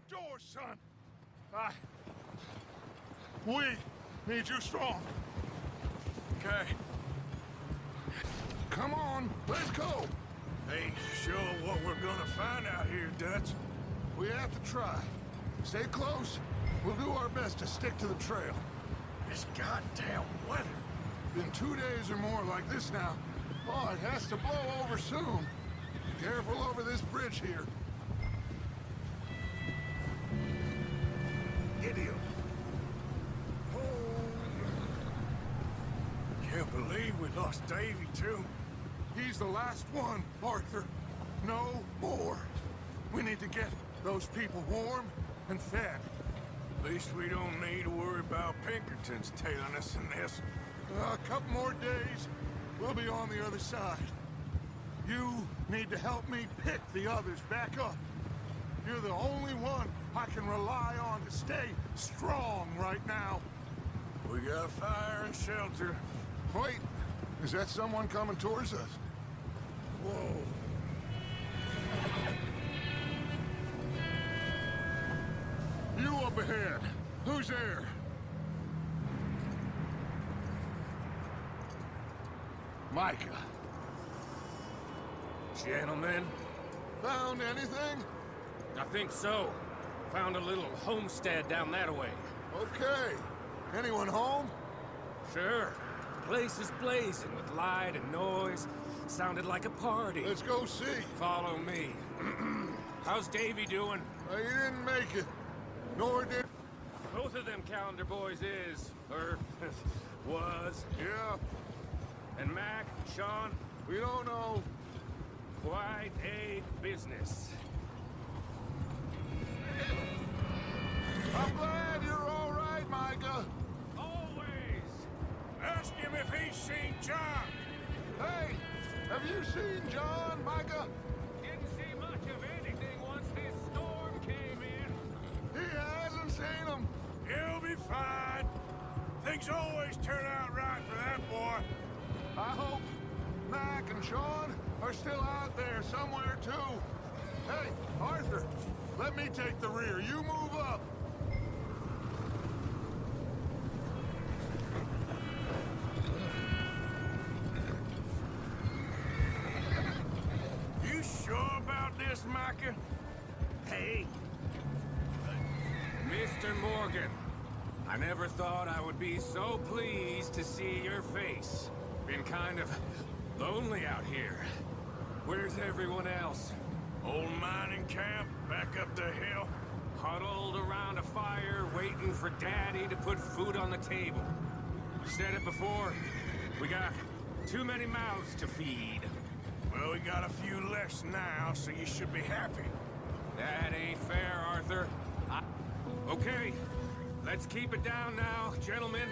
outdoors, son. We need you strong. Okay. Come on, let's go. Ain't sure what we're gonna find out here, Dutch. We have to try. Stay close. We'll do our best to stick to the trail. This goddamn weather. Been 2 days or more like this now. Oh, it has to blow over soon. Careful over this bridge here. Idiot. Oh. Can't believe we lost Davy, too. He's the last one, Arthur. No more. We need to get those people warm and fed. At least we don't need to worry about Pinkertons tailing us in this. A couple more days, we'll be on the other side. You need to help me pick the others back up. You're the only one I can rely on to stay strong right now. We got fire and shelter. Wait, is that someone coming towards us? Whoa. You up ahead. Who's there? Micah. Gentlemen, Found anything? I think so. Found a little homestead down that way. Okay. Anyone home? Sure. Place is blazing with light and noise. Sounded like a party. Let's go see. Follow me. How's Davy doing? He didn't make it. Nor did... Both of them calendar boys is, or was. Yeah, And Mac, Sean, we don't know. quite a business. I'm glad you're all right, Micah. Always! Ask him if he's seen John. Hey, have you seen John, Micah? Didn't see much of anything once this storm came in. He hasn't seen him. He'll be fine. Things always turn out right for that boy. I hope Mac and Sean are still out there somewhere, too. Hey, Arthur, let me take the rear. You move up. You sure about this, Micah? Hey! Mr. Morgan, I never thought I would be so pleased to see your face. Been kind of lonely out here. Where's everyone else? Old mining camp back up the hill. Huddled around a fire, waiting for Daddy to put food on the table. Said it before, we got too many mouths to feed. Well, we got a few less now, so you should be happy. That ain't fair, Arthur. Okay, let's keep it down now, gentlemen.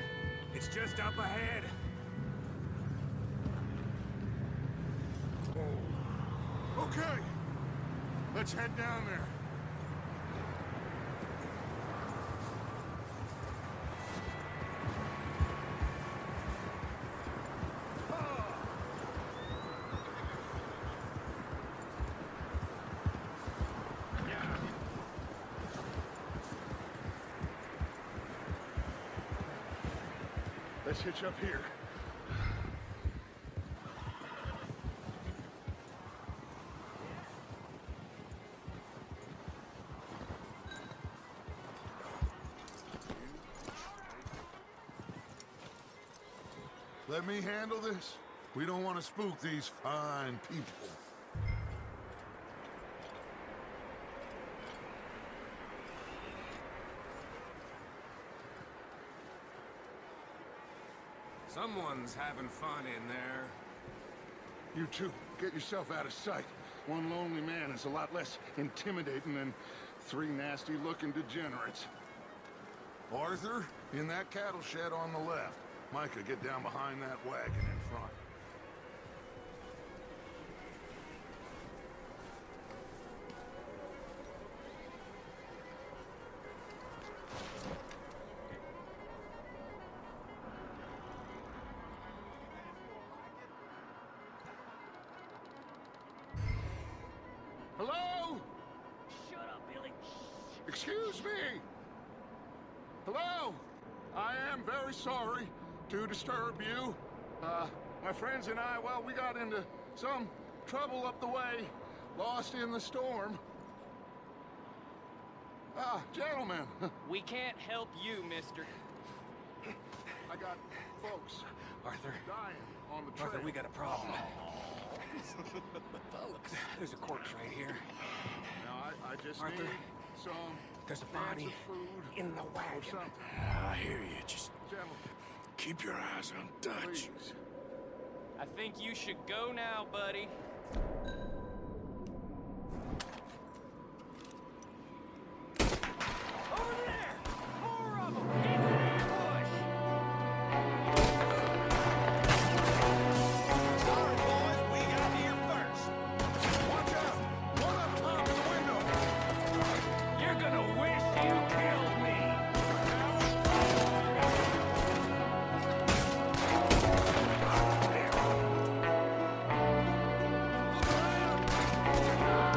It's just up ahead. Okay, let's head down there. Let's hitch up here. Let me handle this. We don't want to spook these fine people. Someone's having fun in there. You two, get yourself out of sight. One lonely man is a lot less intimidating than three nasty-looking degenerates. Arthur, in that cattle shed on the left. Micah, get down behind that wagon in front. Hello? Shut up, Billy. Excuse me! Hello? I am very sorry to disturb you. My friends and I, well, we got into some trouble up the way, lost in the storm. Ah, gentlemen. We can't help you, mister. I got folks Arthur, dying on the trail. Arthur, we got a problem. Folks, there's a corpse right here. Now, I just Arthur, need some there's a cans body of food in the or wagon. something. I hear you. Just Gentlemen, keep your eyes on Dutch. please. I think you should go now, buddy. Over there! More of them! Get to the ambush! Sorry, boys, we got here first. Watch out! One up top in the window! You're gonna wish you killed me!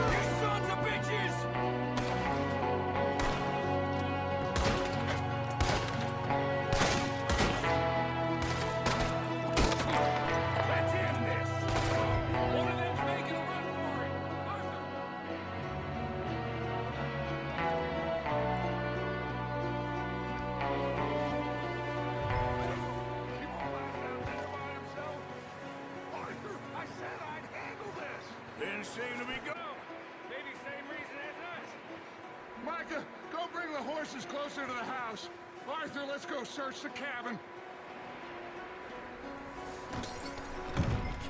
You sons of bitches! Let's end this! One of them's making a run for it! Arthur! He won't last out there by himself. Arthur, I said I'd handle this. Didn't seem to be good. Maybe same reason as us. Micah, go bring the horses closer to the house. Arthur, let's go search the cabin.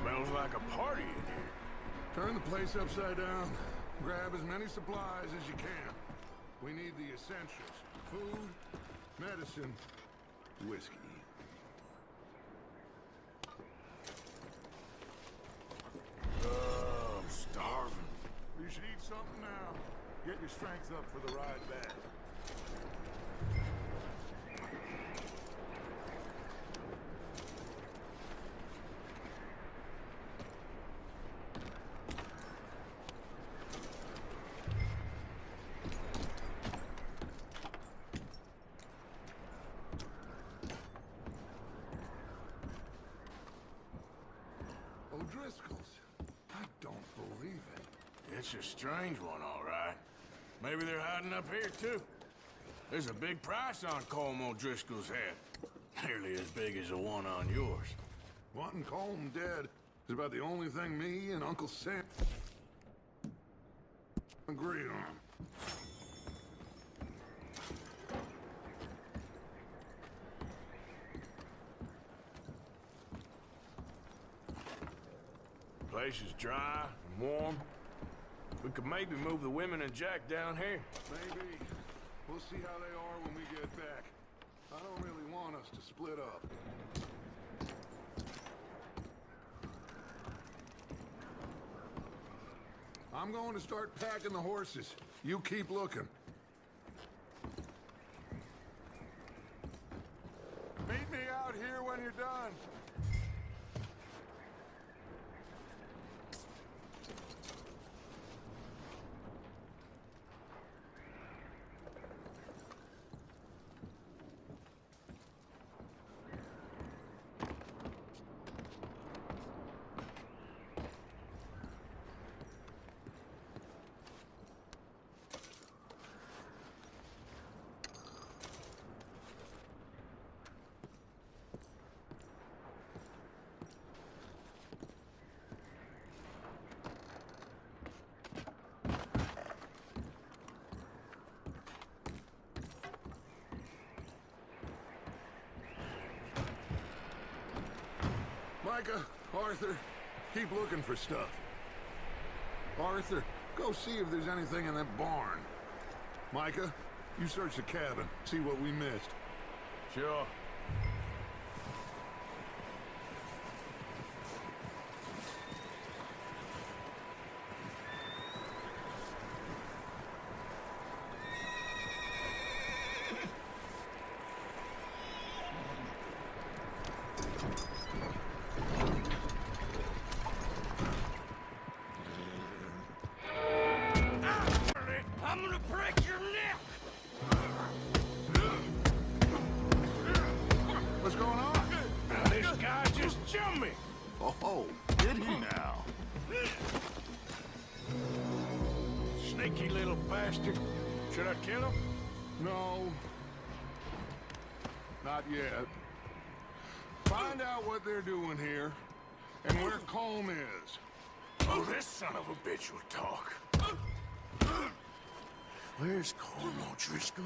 Smells like a party in here. Turn the place upside down. Grab as many supplies as you can. We need the essentials. Food, medicine, whiskey. I'm starving. You should eat something now. Get your strength up for the ride back. O'Driscoll's. I don't believe it. It's a strange one, all right. Maybe they're hiding up here, too. There's a big price on Colm O'Driscoll's head. Nearly as big as the one on yours. Wanting Colm dead is about the only thing me and Uncle Sam agree on. Place is dry and warm. We could maybe move the women and Jack down here. Maybe. We'll see how they are when we get back. I don't really want us to split up. I'm going to start packing the horses. You keep looking. Meet me out here when you're done. Micah, Arthur, keep looking for stuff. Arthur, go see if there's anything in that barn. Micah, you search the cabin, see what we missed. Sure. I'm gonna break your neck! What's going on? This guy just jumped me. Oh, did he now? Sneaky little bastard. Should I kill him? No. Not yet. Find out what they're doing here, and where Colm is. Oh, this son of a bitch will talk. Where's Colm O'Driscoll?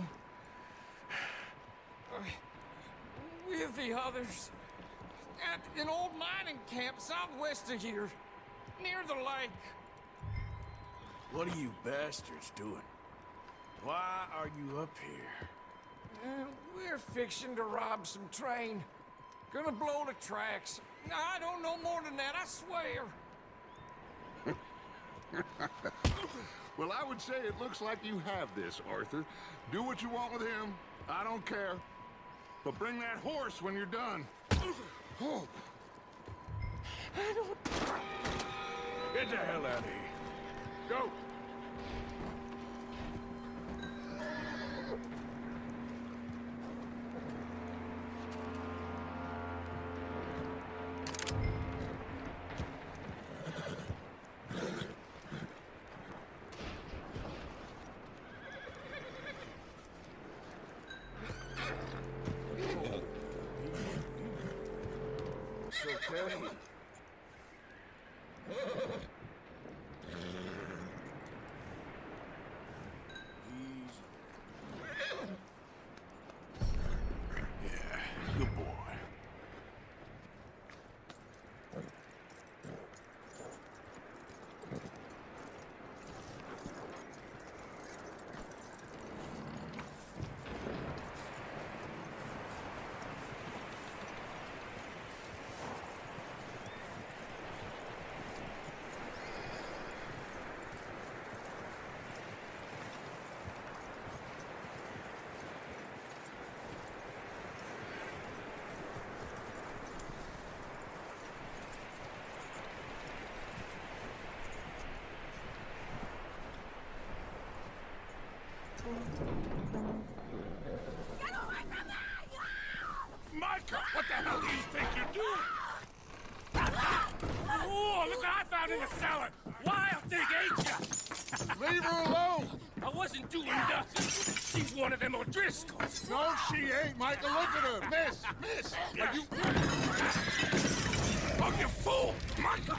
With the others. At an old mining camp southwest of here. Near the lake. What are you bastards doing? Why are you up here? We're fixing to rob some train. Gonna blow the tracks. I don't know more than that, I swear. Well, I would say it looks like you have this, Arthur. Do what you want with him. I don't care. But bring that horse when you're done. Oh. Get the hell out of here. Go. It's okay. Yeah, good boy. Micah, what the hell do you think you're doing? Oh, look what I found in the cellar! Wild thing, ain't ya? Leave her alone! I wasn't doing nothing. She's one of them O'Driscolls. No, she ain't, Micah. Look at her. Miss. Are you... Oh, you fool! Micah!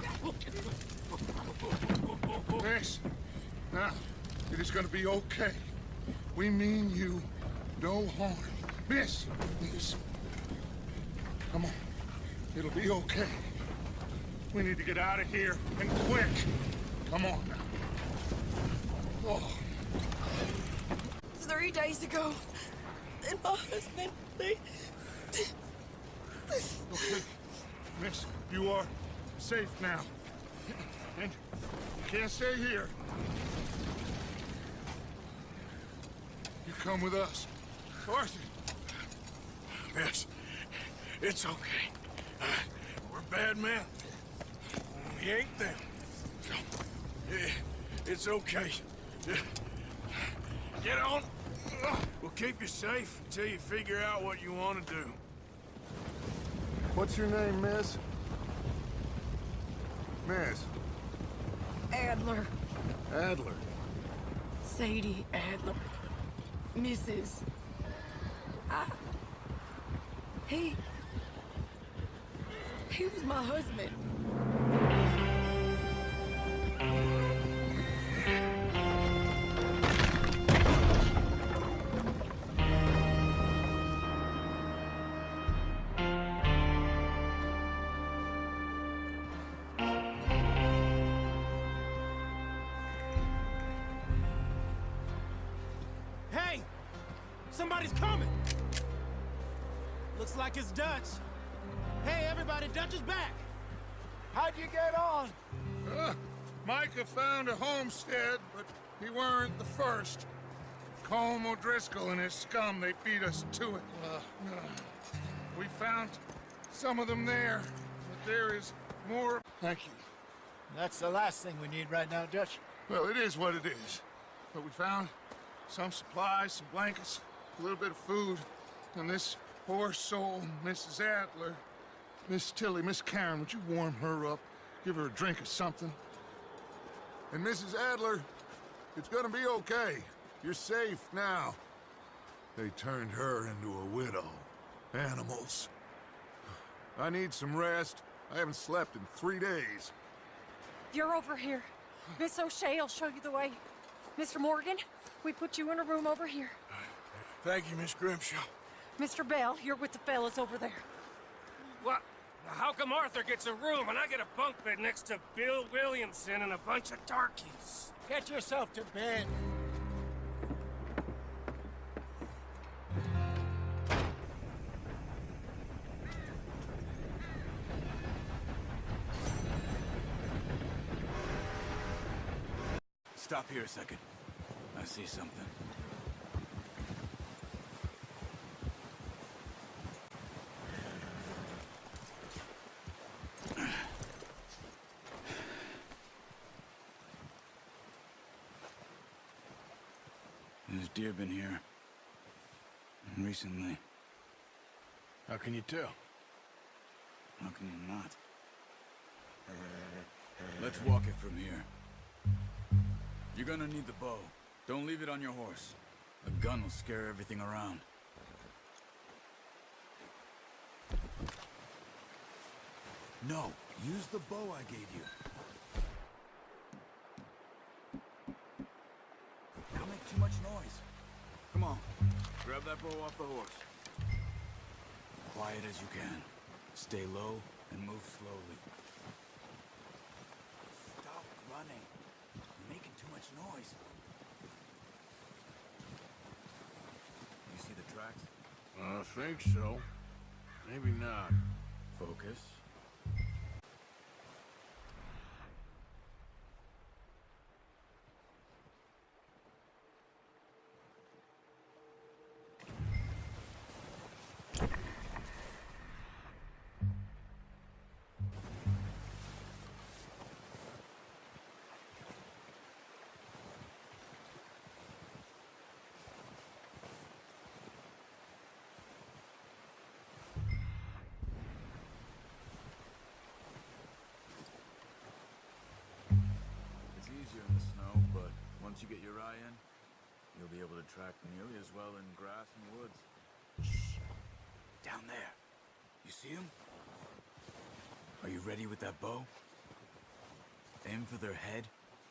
Miss. Now, it is gonna be okay. We mean you no harm. Miss. Come on. It'll be okay. We need to get out of here, and quick. Come on now. Oh. 3 days ago, and my husband, they... Okay. Miss, you are safe now. And you can't stay here. You come with us. Arthur. Miss, it's okay. We're bad men. We ain't them. It's okay. Get on. We'll keep you safe until you figure out what you want to do. What's your name, miss? Miss. Adler. Adler. Sadie Adler. Mrs. He was my husband. Hey! Somebody's coming! Looks like it's Dutch. Hey, everybody, Dutch is back! How'd you get on? Micah found a homestead, but he weren't the first. Colm O'Driscoll and his scum, they beat us to it. We found some of them there, but there is more. Thank you. That's the last thing we need right now, Dutch. Well, it is what it is. But we found some supplies, some blankets, a little bit of food, and this poor soul, Mrs. Adler. Miss Tilly, Miss Karen, would you warm her up? Give her a drink or something? And Mrs. Adler, it's gonna be okay. You're safe now. They turned her into a widow. Animals. I need some rest. I haven't slept in 3 days. You're over here. Miss O'Shea will show you the way. Mr. Morgan, we put you in a room over here. Thank you, Miss Grimshaw. Mr. Bell, you're with the fellas over there. What? How come Arthur gets a room and I get a bunk bed next to Bill Williamson and a bunch of darkies? Get yourself to bed. Stop here a second. I see something. There's deer been here. Recently. How can you tell? How can you not? Let's walk it from here. You're gonna need the bow. Don't leave it on your horse. A gun will scare everything around. No, use the bow I gave you. Don't make too much noise. Come on, grab that bow off the horse. Quiet as you can. Stay low and move slowly. Stop running. You're making too much noise. You see the tracks? I think so. Maybe not. Focus. It's easier in the snow, but once you get your eye in, you'll be able to track nearly as well in grass and woods. Shh! Down there. You see him? Are you ready with that bow? Aim for their head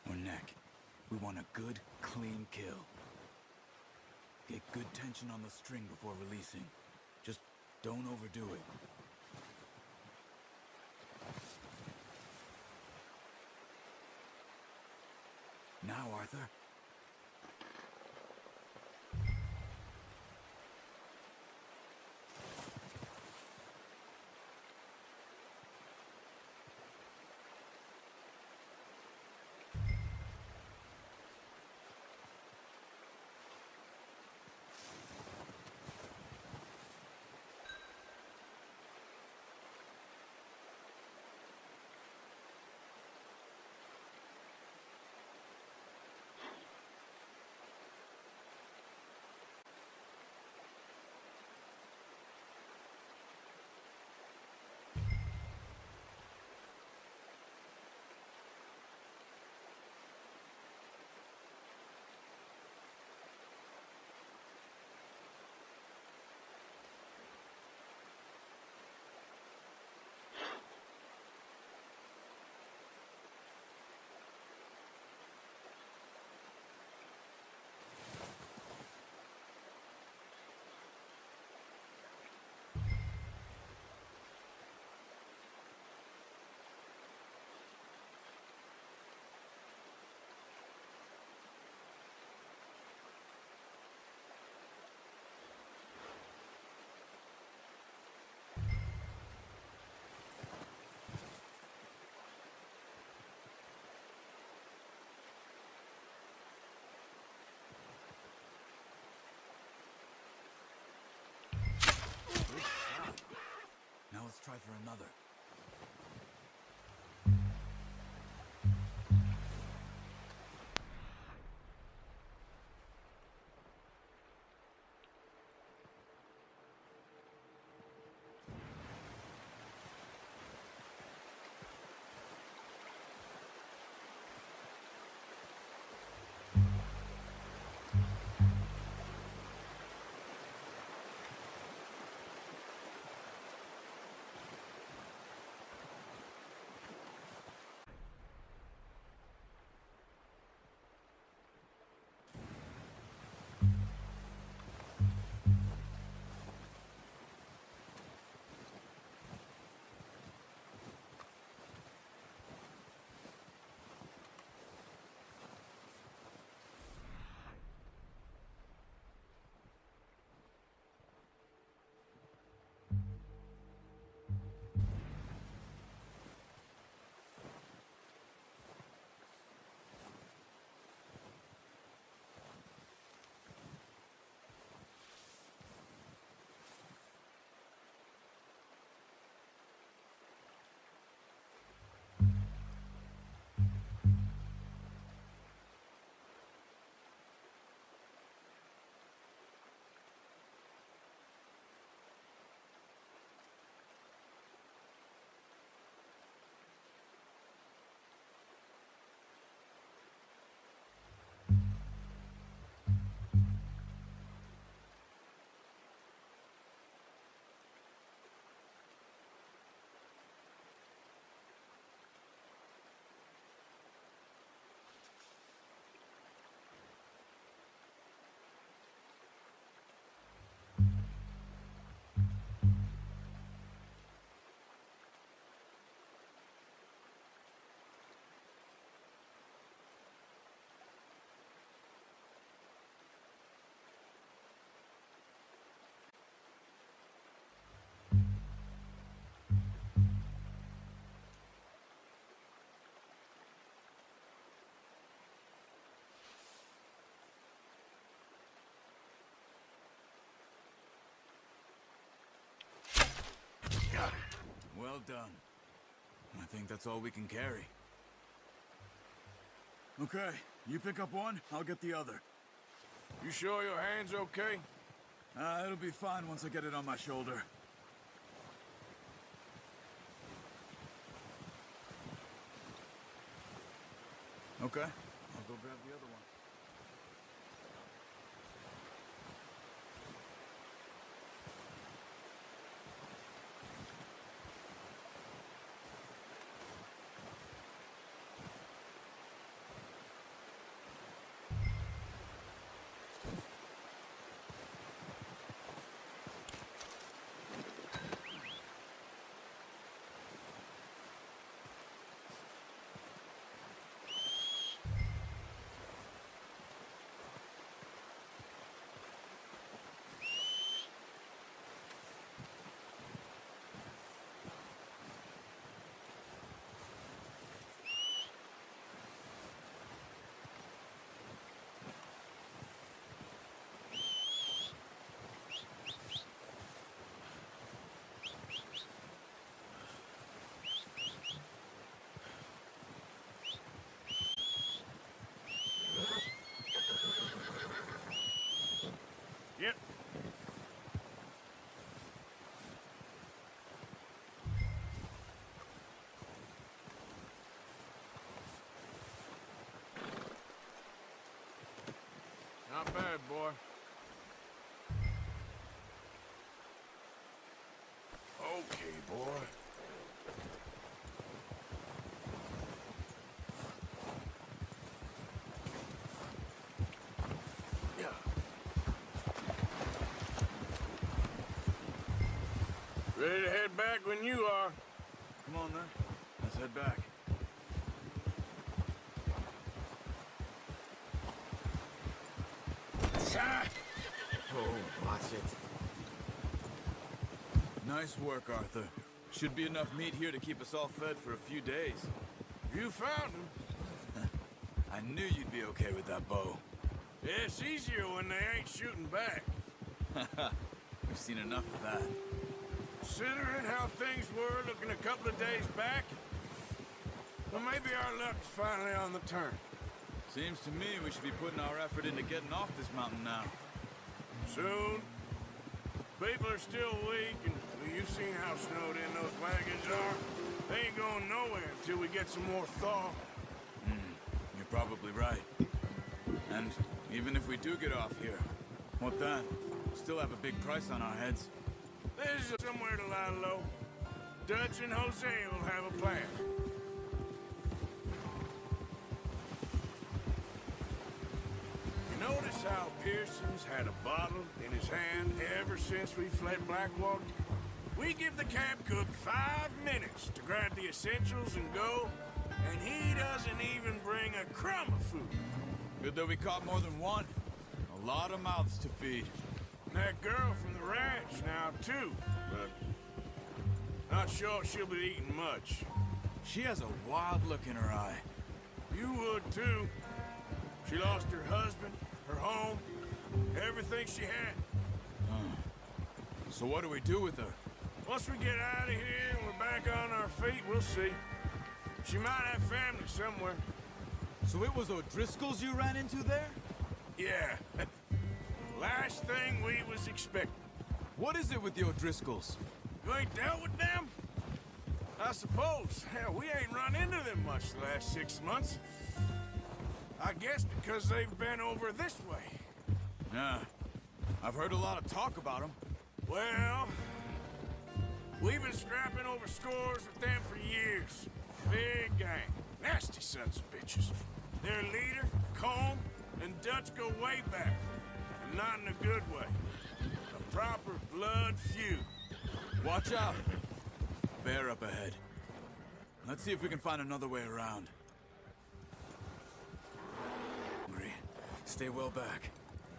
or neck. We want a good, clean kill. Get good tension on the string before releasing. Just don't overdo it. Now, Arthur. Now let's try for another. done. I think that's all we can carry. Okay, you pick up one, I'll get the other. You sure your hand's okay? It'll be fine once I get it on my shoulder. Okay, I'll go grab the other one. Yep. Not bad, boy. Okay, boy. Yeah. Ready to head back when you are. Come on then, let's head back. Oh, watch it. Nice work, Arthur. Should be enough meat here to keep us all fed for a few days. You found him. I knew you'd be okay with that bow. Yeah, it's easier when they ain't shooting back. We've seen enough of that. Considering how things were looking a couple of days back, well, maybe our luck's finally on the turn. Seems to me we should be putting our effort into getting off this mountain now. Soon. People are still weak, and well, you've seen how snowed in those wagons are. They ain't going nowhere until we get some more thaw. You're probably right. And even if we do get off here, what then? Still have a big price on our heads. There's somewhere to lie low. Dutch and Jose will have a plan. You notice how Pearson's had a bottle in his hand ever since we fled Blackwater? We give the camp cook 5 minutes to grab the essentials and go, and he doesn't even bring a crumb of food. Good that we caught more than one. A lot of mouths to feed. That girl from the ranch now, too, but not sure she'll be eating much. She has a wild look in her eye. You would, too. She lost her husband, her home, everything she had. So what do we do with her? Once we get out of here and we're back on our feet, we'll see. She might have family somewhere. So it was O'Driscoll's you ran into there? Yeah. Last thing we was expecting. What is it with the O'Driscolls? You ain't dealt with them? I suppose. Hell, we ain't run into them much the last 6 months. I guess because they've been over this way. Yeah. I've heard a lot of talk about them. Well, we've been scrapping over scores with them for years. Big gang. Nasty sons of bitches. Their leader, Combe, and Dutch go way back. And not in a good way. A proper blood feud. Watch out. Bear up ahead. Let's see if we can find another way around. Stay well back.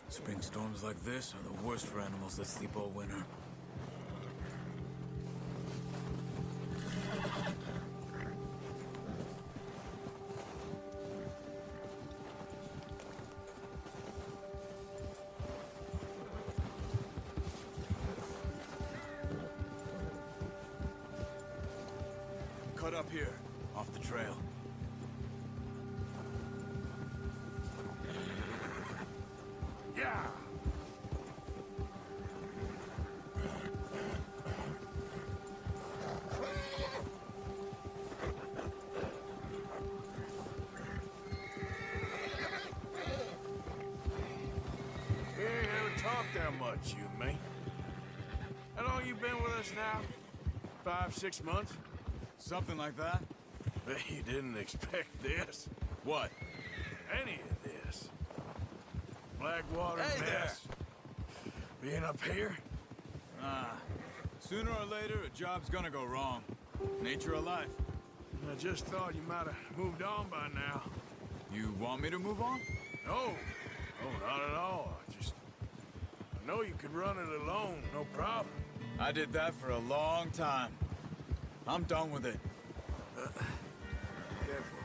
Spring storms like this are the worst for animals that sleep all winter. up here, off the trail. Yeah. We ain't ever talked that much, you and me. How long you been with us now? 5, 6 months? Something like that? Bet you didn't expect this. What? Any of this. Blackwater Hey mess. Being up here? Sooner or later, a job's gonna go wrong. Nature of life. I just thought you might have moved on by now. You want me to move on? No. No, not at all. I know you could run it alone, no problem. I did that for a long time. I'm done with it. Careful.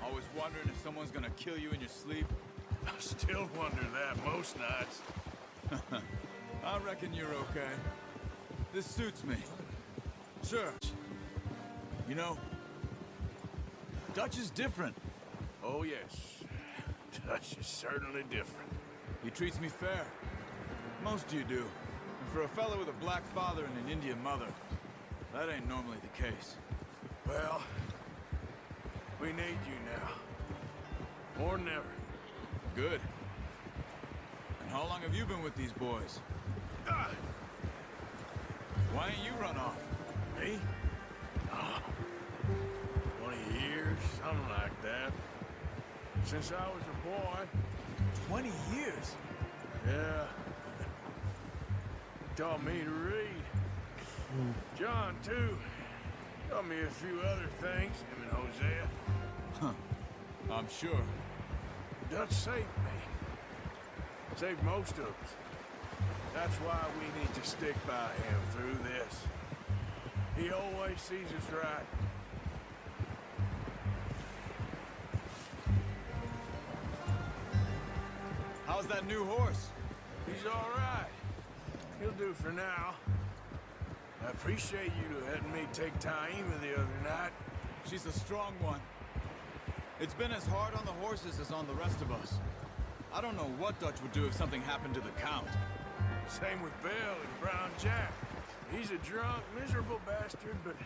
Always wondering if someone's gonna kill you in your sleep. I still wonder that most nights. I reckon you're okay. This suits me. Sure. You know, Dutch is different. Oh, yes. Dutch is certainly different. He treats me fair. Most of you do. And for a fellow with a black father and an Indian mother, that ain't normally the case. Well, we need you now. More than ever. Good. And how long have you been with these boys? Ah, Why ain't you run off? me? 20 years, something like that. Since I was a boy. 20 years? Yeah. Taught me to read. John, too. Taught me a few other things, him and Hosea. I'm sure. Dutch saved me. Saved most of us. That's why we need to stick by him through this. He always sees us right. How's that new horse? He's all right. He'll do for now. I appreciate you letting me take Taima the other night. She's a strong one. It's been as hard on the horses as on the rest of us. I don't know what Dutch would do if something happened to the Count. Same with Bill and Brown Jack. He's a drunk, miserable bastard, but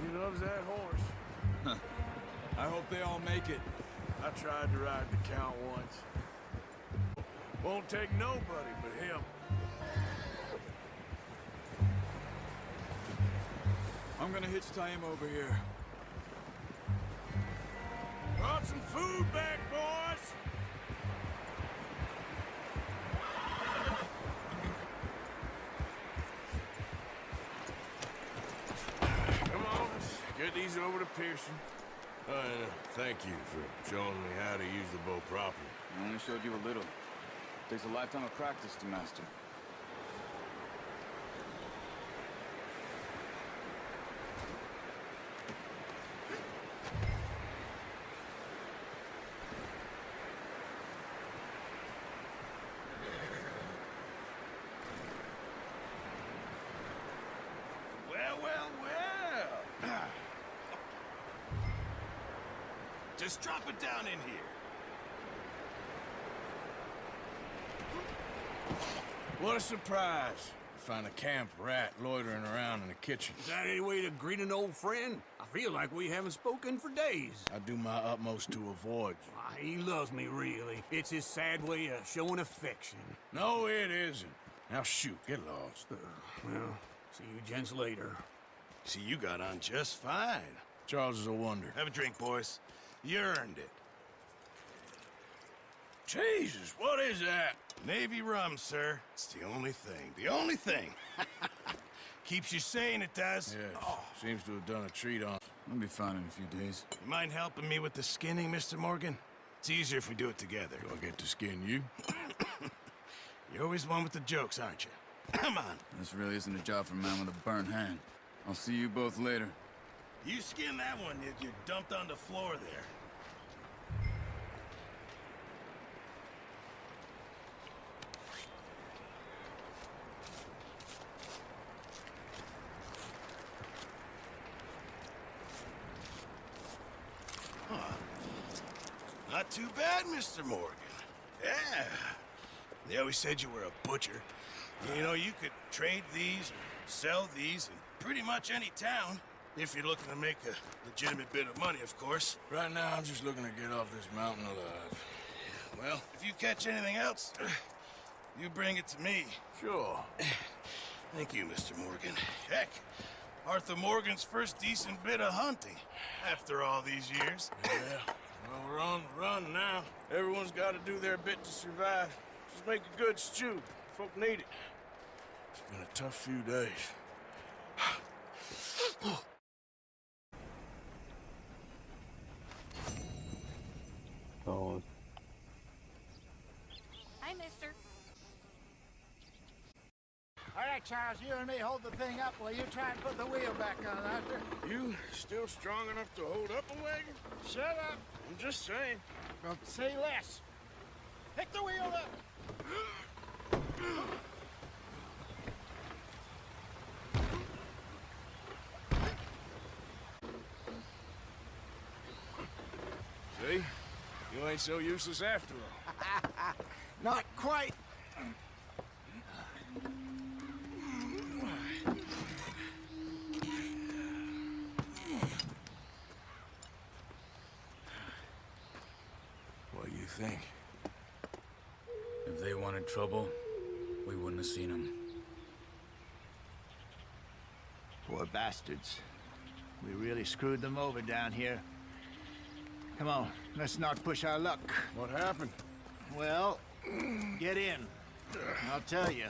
he loves that horse. I hope they all make it. I tried to ride the Count once. Won't take nobody but him. I'm gonna hitch Taima over here. Brought some food back, boys! Come on, let's get these over to Pearson. Thank you for showing me how to use the bow properly. I only showed you a little. Takes a lifetime of practice to master. Well. Just drop it down in here. What a surprise. Find a camp rat loitering around in the kitchen. Is that any way to greet an old friend? I feel like we haven't spoken for days. I do my utmost to avoid you. Why, he loves me, really. It's his sad way of showing affection. No, it isn't. Now shoot, get lost. Well, see you gents later. See, you got on just fine. Charles is a wonder. Have a drink, boys. You earned it. Jesus, what is that? Navy rum, sir. It's the only thing. The only thing. Keeps you sane, it does. Yeah, seems to have done a treat on. I'll be fine in a few days. You mind helping me with the skinning, Mr. Morgan? It's easier if we do it together. Do I get to skin you? You're always one with the jokes, aren't you? Come on. This really isn't a job for a man with a burnt hand. I'll see you both later. You skin that one you dumped on the floor there. not too bad, Mr. Morgan. Yeah. They always said you were a butcher. You know, you could trade these or sell these in pretty much any town. If you're looking to make a legitimate bit of money, of course. Right now, I'm just looking to get off this mountain alive. Well, if you catch anything else, you bring it to me. Sure. Thank you, Mr. Morgan. Heck, Arthur Morgan's first decent bit of hunting after all these years. Yeah, well, we're on the run now. Everyone's got to do their bit to survive. Just make a good stew. Folk need it. It's been a tough few days. Oh, Hey, mister. All right, Charles, you and me hold the thing up while you try and put the wheel back on, Arthur. You still strong enough to hold up a wagon? Shut up. I'm just saying. Well, say less. Pick the wheel up. See? You ain't so useless after all. Not quite. What do you think? If they wanted trouble, we wouldn't have seen them. Poor bastards. We really screwed them over down here. Come on, let's not push our luck. What happened? Well, get in. I'll tell you.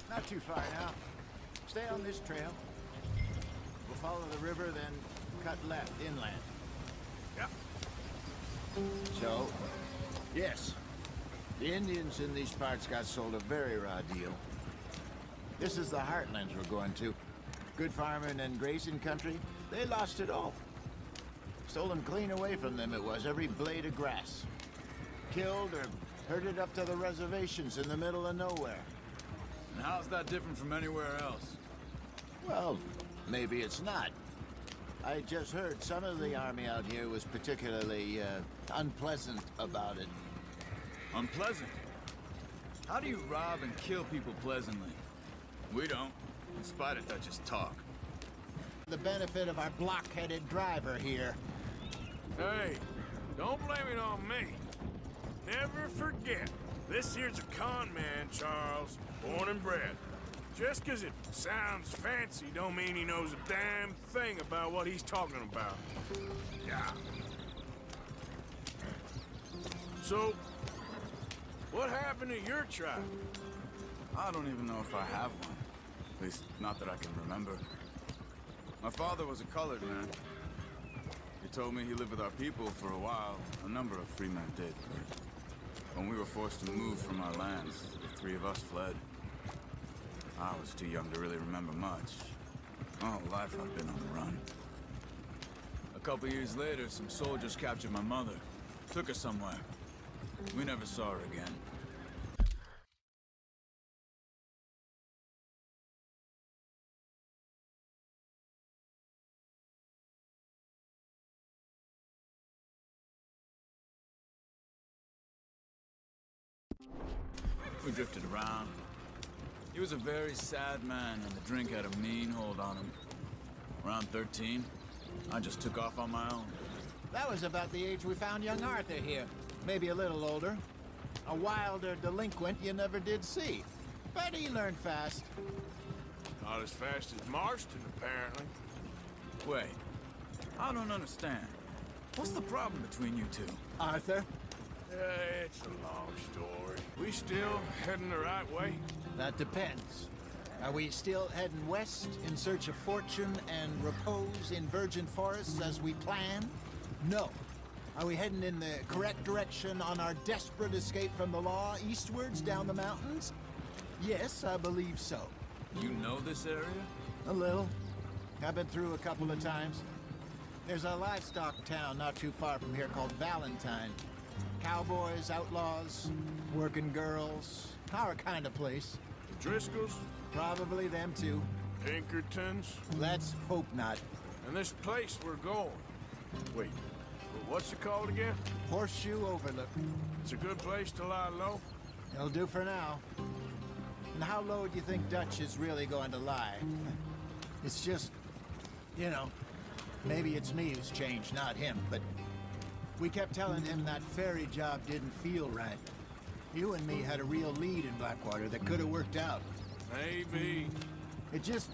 Not too far now. Stay on this trail. We'll follow the river, then cut left inland. Yep. So, yes, the Indians in these parts got sold a very raw deal. This is the heartlands we're going to. Good farming and grazing country, they lost it all. Stolen clean away from them it was, every blade of grass. Killed or herded up to the reservations in the middle of nowhere. And how's that different from anywhere else? Well, maybe it's not. I just heard some of the army out here was particularly unpleasant about it. Unpleasant? How do you rob and kill people pleasantly? We don't. In spite of that, just talk. The benefit of our block-headed driver here. Hey, don't blame it on me. Never forget, this here's a con man, Charles, born and bred. Just 'cause it sounds fancy don't mean he knows a damn thing about what he's talking about. Yeah. So, what happened to your tribe? I don't even know if I have one. At least, not that I can remember. My father was a colored man. He told me he lived with our people for a while. A number of free men did. When we were forced to move from our lands, the three of us fled. I was too young to really remember much. My whole life I've been on the run. A couple years later, some soldiers captured my mother. Took her somewhere. We never saw her again. We drifted around. He was a very sad man, and the drink had a mean hold on him. Around 13, I just took off on my own. That was about the age we found young Arthur here. Maybe a little older. A wilder delinquent you never did see. But he learned fast. Not as fast as Marston, apparently. Wait, I don't understand. What's the problem between you two? Arthur? It's a long story. We still heading the right way? That depends. Are we still heading west in search of fortune and repose in virgin forests as we planned? No. Are we heading in the correct direction on our desperate escape from the law eastwards down the mountains? Yes, I believe so. You know this area? A little. I've been through a couple of times. There's a livestock town not too far from here called Valentine. Cowboys, outlaws, working girls, our kind of place. Driscolls? Probably them too. Pinkertons? Let's hope not. And this place we're going. Wait, what's it called again? Horseshoe Overlook. It's a good place to lie low? It'll do for now. And how low do you think Dutch is really going to lie? It's just, you know, maybe it's me who's changed, not him, but we kept telling him that ferry job didn't feel right. You and me had a real lead in Blackwater that could have worked out. Maybe. It just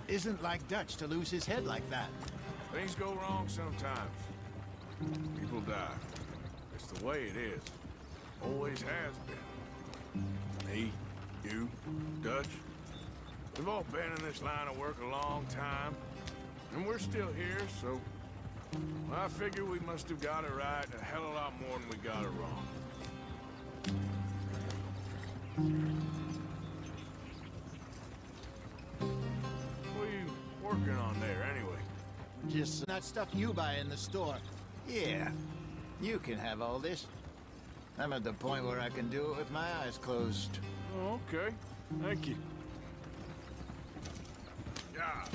isn't like Dutch to lose his head like that. Things go wrong sometimes. People die. It's the way it is. Always has been. Me, you, Dutch. We've all been in this line of work a long time. And we're still here, so... I figure we must have got it right a hell of a lot more than we got it wrong. What are you working on there, anyway? Just that stuff you buy in the store. Yeah, you can have all this. I'm at the point where I can do it with my eyes closed. Oh, okay. Thank you. Yeah.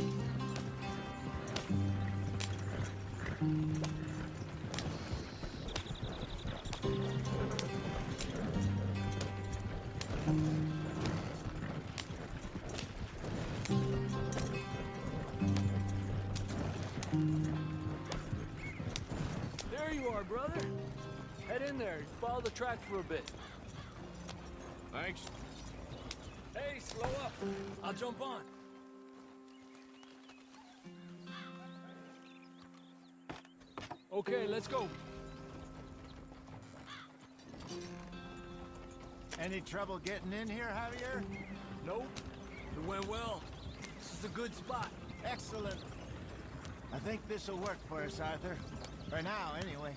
There you are, brother. Head in there. Follow the track for a bit. Thanks. Hey, slow up. I'll jump on. Okay, let's go. Any trouble getting in here, Javier? Nope. It went well. This is a good spot. Excellent. I think this'll work for us, Arthur. For now, anyway.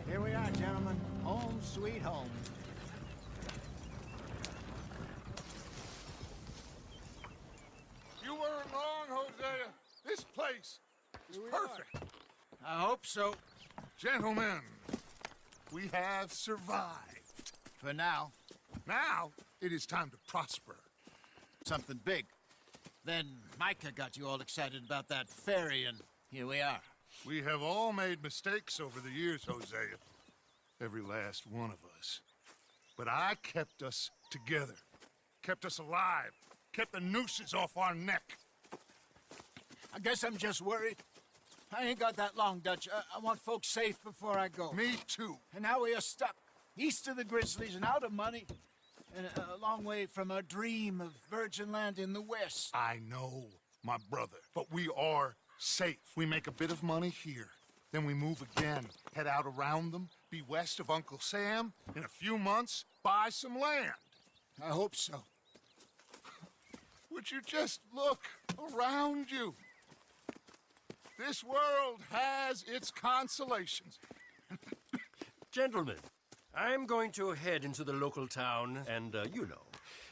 Here we are, gentlemen. Home sweet home. You weren't wrong, Hosea. This place is perfect. I hope so. Gentlemen, we have survived. For now. Now, it is time to prosper. Something big. Then Micah got you all excited about that ferry, and here we are. We have all made mistakes over the years, Hosea. Every last one of us. But I kept us together. Kept us alive. Kept the nooses off our neck. I guess I'm just worried. I ain't got that long, Dutch. I want folks safe before I go. Me too. And now we are stuck, east of the Grizzlies and out of money, and a long way from our dream of virgin land in the west. I know, my brother. But we are safe. We make a bit of money here. Then we move again, head out around them, be west of Uncle Sam. In a few months, buy some land. I hope so. Would you just look around you? This world has its consolations. Gentlemen, I'm going to head into the local town and,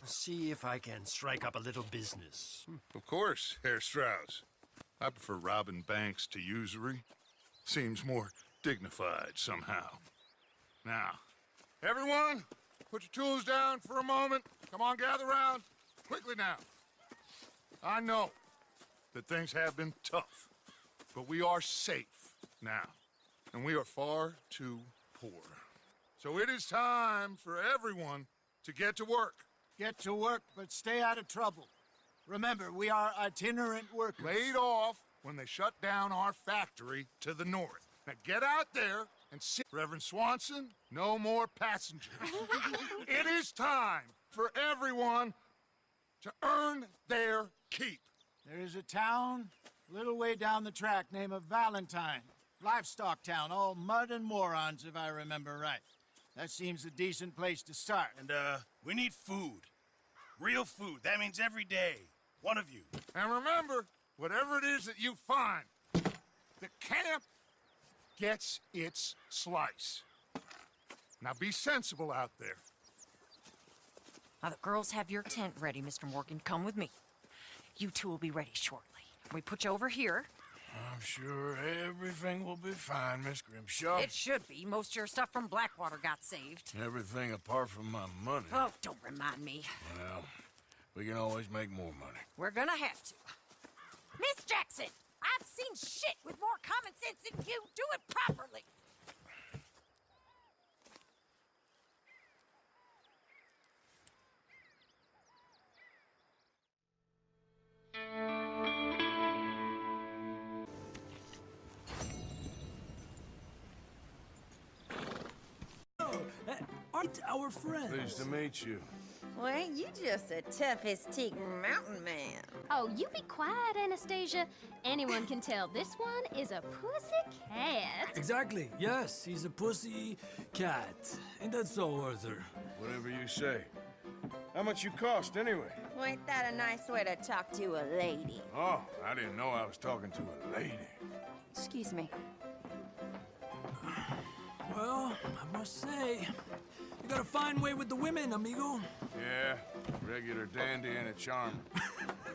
see if I can strike up a little business. Of course, Herr Strauss. I prefer robbing banks to usury. Seems more dignified somehow. Now, everyone, put your tools down for a moment. Come on, gather round. Quickly now. I know that things have been tough, but we are safe now, and we are far too poor. So it is time for everyone to get to work. Get to work, but stay out of trouble. Remember, we are itinerant workers. Laid off when they shut down our factory to the north. Now get out there and see. Reverend Swanson, no more passengers. It is time for everyone to earn their keep. There is a town a little way down the track named Valentine. Livestock town, all mud and morons, if I remember right. That seems a decent place to start. And, we need food. Real food. That means every day. One of you. And remember, whatever it is that you find, the camp gets its slice. Now be sensible out there. Now, the girls have your tent ready, Mr. Morgan. Come with me. You two will be ready shortly. We put you over here. I'm sure everything will be fine, Miss Grimshaw. It should be. Most of your stuff from Blackwater got saved. Everything apart from my money. Oh, don't remind me. Well, we can always make more money. We're gonna have to. Miss Jackson, I've seen shit with more common sense than you. Do it properly. Aren't our friends? Pleased to meet you. Well, ain't you just a toughest mountain man? Oh, you be quiet, Anastasia. Anyone can tell this one is a pussy cat. Exactly. Yes, he's a pussy cat. Ain't that so, Arthur? Whatever you say. How much you cost, anyway? Well, ain't that a nice way to talk to a lady? Oh, I didn't know I was talking to a lady. Excuse me. Well, I must say, you got a fine way with the women, amigo. Yeah, regular dandy and a charmer.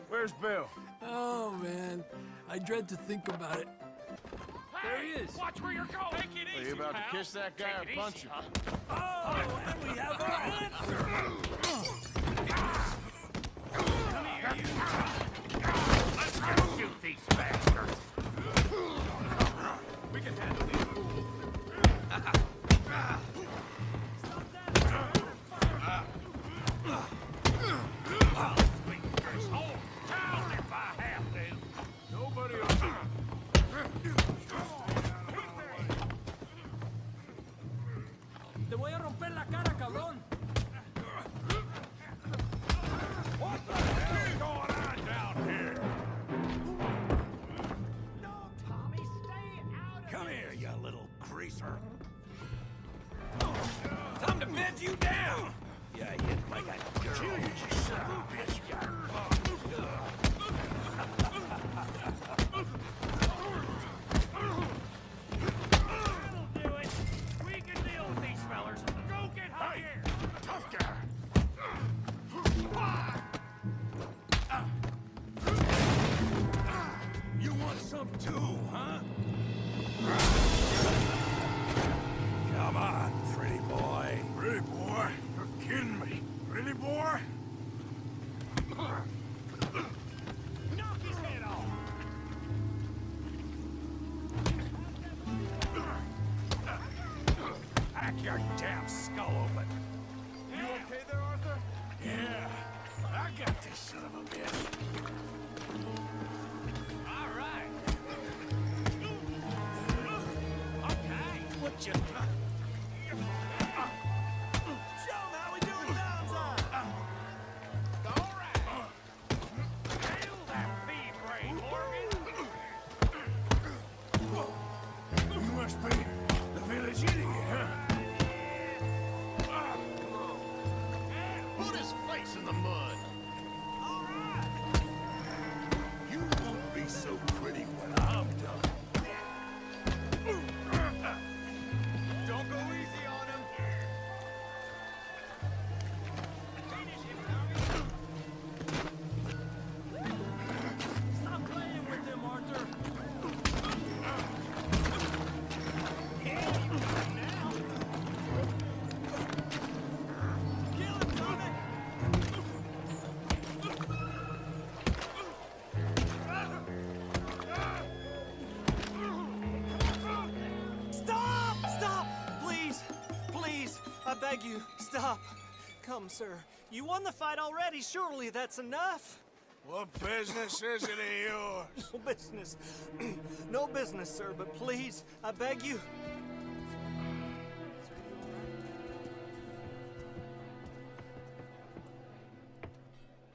Where's Bill? Oh, man. I dread to think about it. There he is. Watch where you're going. Take it Are easy, you about pal. to kiss that guy or punch him? Oh, and we have our answer. Come here, you. Let's go shoot these bastards. We can handle these fools. This whole town if I have to. Nobody Te voy a romper la cara, cabrón. What the hell is going on down here? No, Tommy, stay out of Come here, you little greaser. Time to bed you down. You hit like a girl. You son of a bitch. That'll do it. We can deal with these fellers. Go get higher. Tough guy. You want some too, huh? Come on, pretty boy. Pretty boy? You're kidding me. Pretty boy? Knock his head off. Hack your damn skull open. You okay there, Arthur? Yeah. I got this son of a bitch. All right. Okay. What you... Show 'em how we do it down, all right. Hail that bee-brain, Morgan. You must be the village idiot, huh? Put his face in the mud. All right. You won't be so pretty when I'm done. Don't go easy on him. Finish him, Tommy. Stop playing with him, Arthur. Kill him, Tommy. Stop! Stop! Please! Please! I beg you, stop! Come, sir. You won the fight already. Surely that's enough. What business is it of yours? No business. No business, sir, but please, I beg you.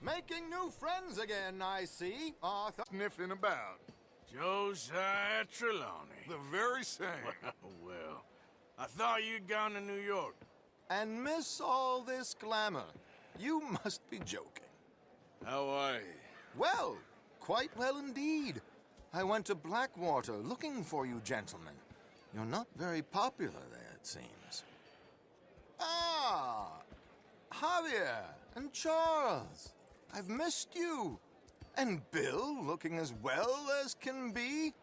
Making new friends again, I see, Arthur. Sniffing about. Josiah Trelawney. The very same. Well, I thought you'd gone to New York. And miss all this glamour. You must be joking. How are you? Well, quite well indeed. I went to Blackwater looking for you gentlemen. You're not very popular there, it seems. Ah! Javier and Charles. I've missed you. And Bill looking as well as can be?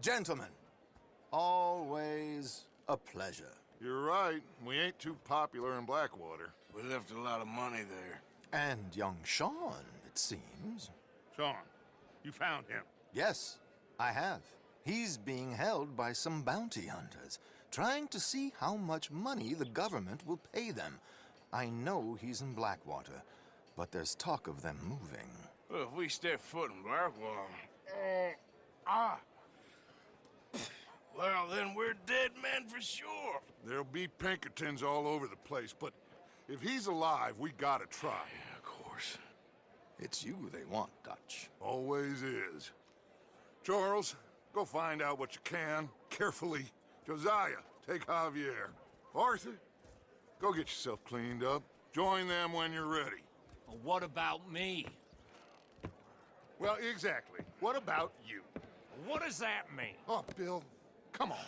Gentlemen, always a pleasure. You're right. We ain't too popular in Blackwater. We left a lot of money there. And young Sean, it seems. Sean, you found him? Yes, I have. He's being held by some bounty hunters, trying to see how much money the government will pay them. I know he's in Blackwater, but there's talk of them moving. Well, if we step foot in Blackwater... Well, then we're dead men for sure. There'll be Pinkertons all over the place, but if he's alive, we gotta try. Yeah, of course. It's you they want, Dutch. Always is. Charles, go find out what you can, carefully. Josiah, take Javier. Arthur, go get yourself cleaned up. Join them when you're ready. Well, what about me? Well, exactly. What about you? What does that mean? Oh, Bill, come on.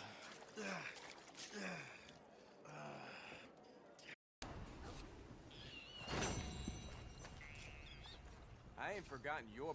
I ain't forgotten your